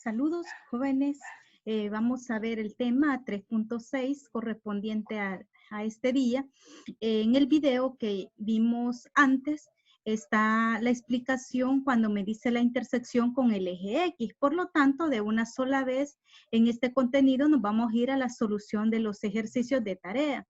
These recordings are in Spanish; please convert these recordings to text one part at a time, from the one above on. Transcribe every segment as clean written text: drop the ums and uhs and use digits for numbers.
Saludos, jóvenes. Vamos a ver el tema 3.6 correspondiente a este día. En el video que vimos antes está la explicación cuando me dice la intersección con el eje X. Por lo tanto, de una sola vez en este contenido nos vamos a ir a la solución de los ejercicios de tarea.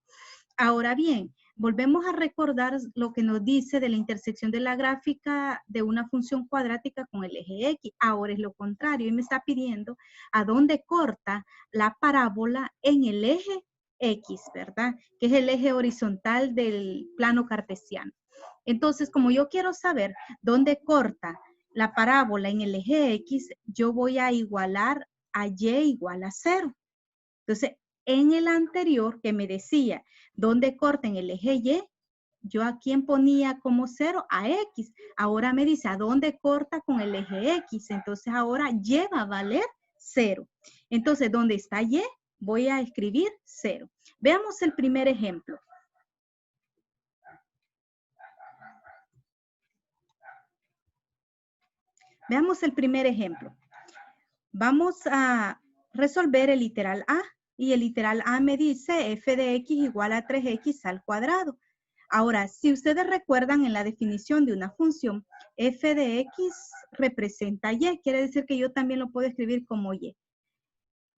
Ahora bien, volvemos a recordar lo que nos dice de la intersección de la gráfica de una función cuadrática con el eje X. Ahora es lo contrario y me está pidiendo a dónde corta la parábola en el eje X, ¿verdad? Que es el eje horizontal del plano cartesiano. Entonces, como yo quiero saber dónde corta la parábola en el eje X, yo voy a igualar a Y igual a 0. Entonces, en el anterior que me decía dónde corta en el eje Y, yo a quién ponía como 0, a X. Ahora me dice a dónde corta con el eje X. Entonces ahora Y va a valer 0. Entonces, ¿dónde está Y? Voy a escribir 0. Veamos el primer ejemplo. Veamos el primer ejemplo. Vamos a resolver el literal A. Y el literal A me dice f de x igual a 3x al cuadrado. Ahora, si ustedes recuerdan en la definición de una función, f de x representa y. Quiere decir que yo también lo puedo escribir como y.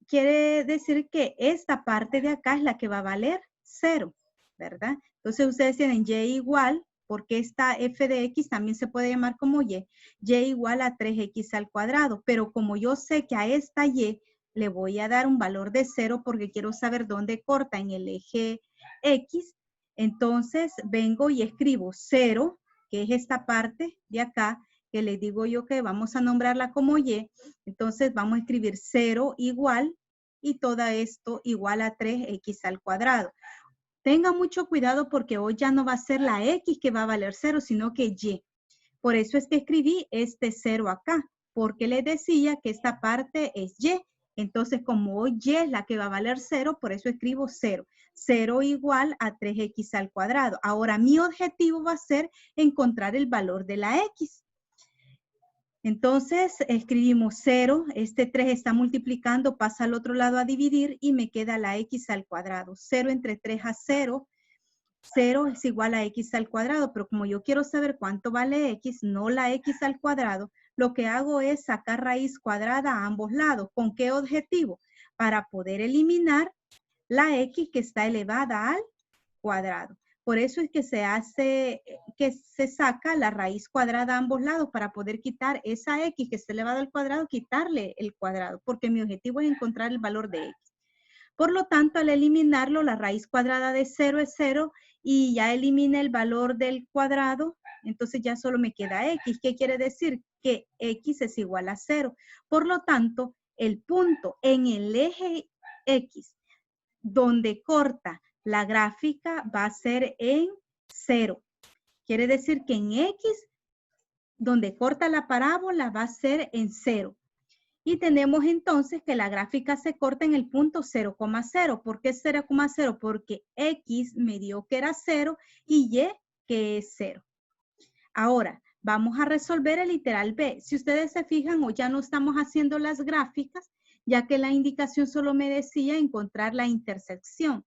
Quiere decir que esta parte de acá es la que va a valer 0, ¿verdad? Entonces ustedes tienen y igual, porque esta f de x también se puede llamar como y igual a 3x al cuadrado. Pero como yo sé que a esta y le voy a dar un valor de 0 porque quiero saber dónde corta en el eje x, entonces vengo y escribo 0, que es esta parte de acá, que les digo yo que vamos a nombrarla como y. Entonces vamos a escribir 0 igual y todo esto igual a 3x al cuadrado. Tengan mucho cuidado porque hoy ya no va a ser la x que va a valer 0, sino que y. Por eso es que escribí este 0 acá, porque les decía que esta parte es y. Entonces, como hoy y es la que va a valer 0, por eso escribo 0. 0 igual a 3x al cuadrado. Ahora, mi objetivo va a ser encontrar el valor de la x. Entonces, escribimos 0. Este 3 está multiplicando, pasa al otro lado a dividir y me queda la x al cuadrado. 0 entre 3 a 0. 0 es igual a x al cuadrado, pero como yo quiero saber cuánto vale x, no la x al cuadrado, lo que hago es sacar raíz cuadrada a ambos lados. ¿Con qué objetivo? Para poder eliminar la x que está elevada al cuadrado. Por eso es que se saca la raíz cuadrada a ambos lados para poder quitar esa x que está elevada al cuadrado, quitarle el cuadrado, porque mi objetivo es encontrar el valor de x. Por lo tanto, al eliminarlo, la raíz cuadrada de 0 es 0 y ya elimina el valor del cuadrado, entonces ya solo me queda x. ¿Qué quiere decir? Que x es igual a 0. Por lo tanto, el punto en el eje x donde corta la gráfica va a ser en 0. Quiere decir que en x, donde corta la parábola, va a ser en 0. Y tenemos entonces que la gráfica se corta en el punto 0,0. ¿Por qué 0,0? Porque x me dio que era 0 y y que es 0. Ahora, vamos a resolver el literal B. Si ustedes se fijan, hoy ya no estamos haciendo las gráficas, ya que la indicación solo me decía encontrar la intersección.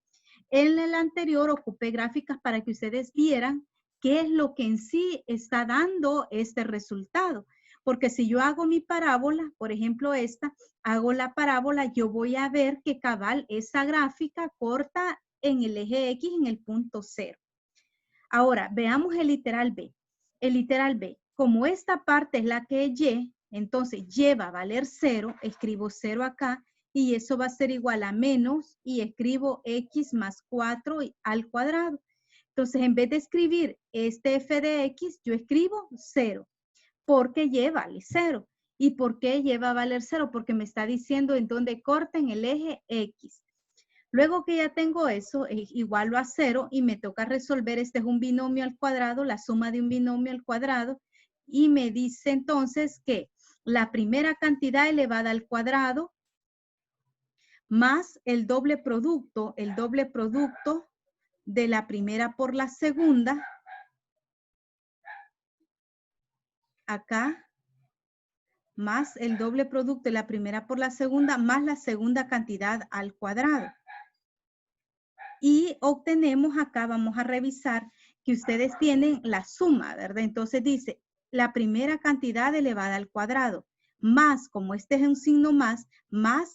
En el anterior ocupé gráficas para que ustedes vieran qué es lo que en sí está dando este resultado. Porque si yo hago mi parábola, por ejemplo esta, hago la parábola, yo voy a ver que cabal esa gráfica corta en el eje X en el punto 0. Ahora, veamos el literal B. El literal B, como esta parte es la que es Y, entonces Y va a valer 0, escribo 0 acá, y eso va a ser igual a menos, y escribo x más 4 al cuadrado. Entonces, en vez de escribir este f de x, yo escribo 0, porque y vale 0. ¿Y por qué y va a valer 0? Porque me está diciendo en dónde corta en el eje x. Luego que ya tengo eso, igualo a 0 y me toca resolver, este es un binomio al cuadrado, la suma de un binomio al cuadrado, y me dice entonces que la primera cantidad elevada al cuadrado más el doble producto de la primera por la segunda, acá, más el doble producto de la primera por la segunda más la segunda cantidad al cuadrado. Y obtenemos acá, vamos a revisar que ustedes tienen la suma, ¿verdad? Entonces dice la primera cantidad elevada al cuadrado, más, como este es un signo más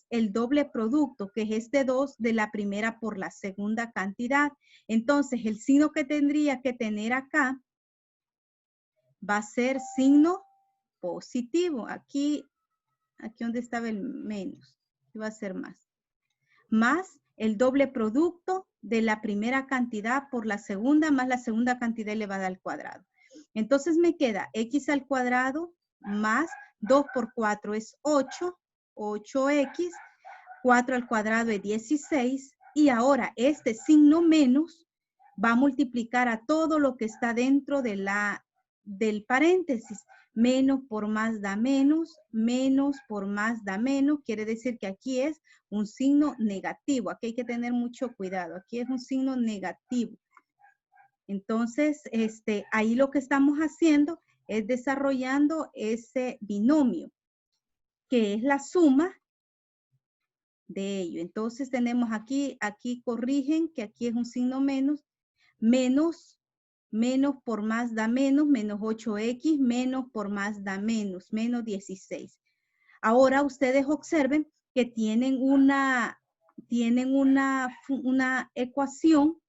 el doble producto, que es este 2 de la primera por la segunda cantidad. Entonces, el signo que tendría que tener acá va a ser signo positivo. Aquí donde estaba el menos, va a ser más. Más el doble producto de la primera cantidad por la segunda más la segunda cantidad elevada al cuadrado. Entonces me queda x al cuadrado más 2 por 4 es 8, 8x, 4 al cuadrado es 16 y ahora este signo menos va a multiplicar a todo lo que está dentro de del paréntesis. Menos por más da menos, menos por más da menos, quiere decir que aquí es un signo negativo. Aquí hay que tener mucho cuidado. Aquí es un signo negativo. Entonces, ahí lo que estamos haciendo es desarrollando ese binomio, que es la suma de ello. Entonces tenemos aquí corrigen que aquí es un signo menos, menos por más da menos 8x, menos por más da menos 16. Ahora ustedes observen que tienen una ecuación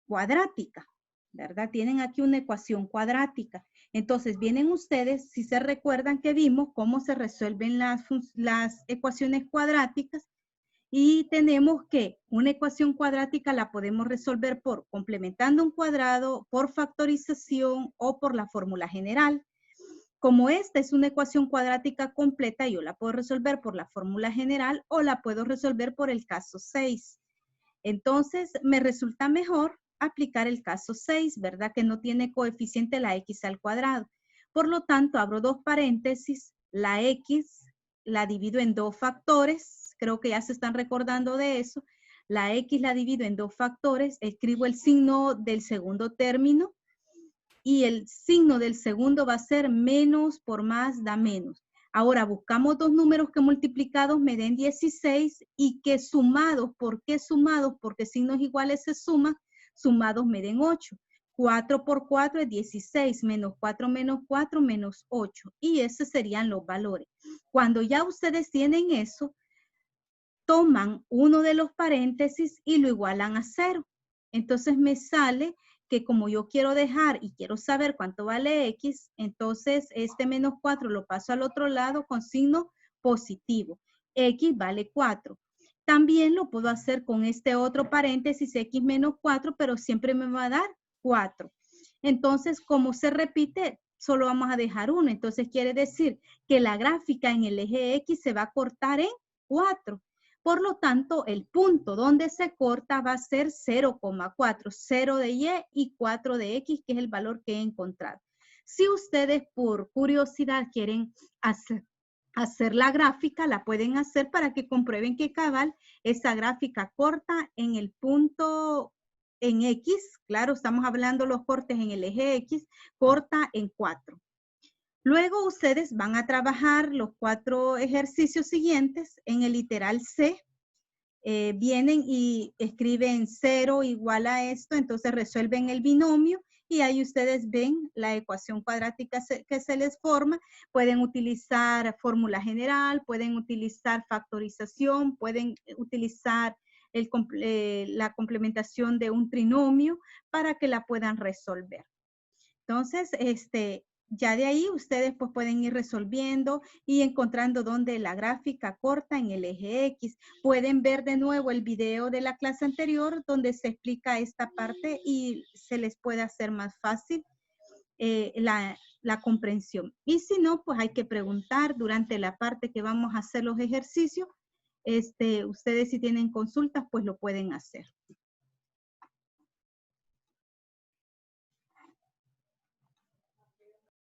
cuadrática, ¿verdad? Tienen aquí una ecuación cuadrática. Entonces vienen ustedes, si se recuerdan que vimos cómo se resuelven las ecuaciones cuadráticas, y tenemos que una ecuación cuadrática la podemos resolver por complementando un cuadrado, por factorización o por la fórmula general. Como esta es una ecuación cuadrática completa, yo la puedo resolver por la fórmula general o la puedo resolver por el caso 6. Entonces, me resulta mejor aplicar el caso 6, ¿verdad? Que no tiene coeficiente la x al cuadrado. Por lo tanto, abro dos paréntesis, la x la divido en dos factores. Creo que ya se están recordando de eso. La x la divido en dos factores. Escribo el signo del segundo término. Y el signo del segundo va a ser menos por más da menos. Ahora buscamos dos números que multiplicados me den 16 y que sumados, ¿por qué sumados? Porque signos iguales se suman, sumados me den 8. 4 por 4 es 16, menos 4 menos 8. Y esos serían los valores. Cuando ya ustedes tienen eso, toman uno de los paréntesis y lo igualan a 0. Entonces me sale que como yo quiero dejar y quiero saber cuánto vale x, entonces este menos 4 lo paso al otro lado con signo positivo. X vale 4. También lo puedo hacer con este otro paréntesis x menos 4, pero siempre me va a dar 4. Entonces, como se repite, solo vamos a dejar 1. Entonces quiere decir que la gráfica en el eje x se va a cortar en 4. Por lo tanto, el punto donde se corta va a ser 0,4, 0 de y y 4 de x, que es el valor que he encontrado. Si ustedes por curiosidad quieren hacer la gráfica, la pueden hacer para que comprueben que cabal esa gráfica corta en el punto en x, claro, estamos hablando los cortes en el eje x, corta en 4. Luego ustedes van a trabajar los 4 ejercicios siguientes en el literal C. Vienen y escriben 0 igual a esto, entonces resuelven el binomio y ahí ustedes ven la ecuación cuadrática que se les forma. Pueden utilizar fórmula general, pueden utilizar factorización, pueden utilizar la complementación de un trinomio para que la puedan resolver. Entonces, ya de ahí ustedes pues pueden ir resolviendo y encontrando dónde la gráfica corta en el eje X. Pueden ver de nuevo el video de la clase anterior donde se explica esta parte y se les puede hacer más fácil la comprensión. Y si no, pues hay que preguntar durante la parte que vamos a hacer los ejercicios. Ustedes si tienen consultas, pues lo pueden hacer.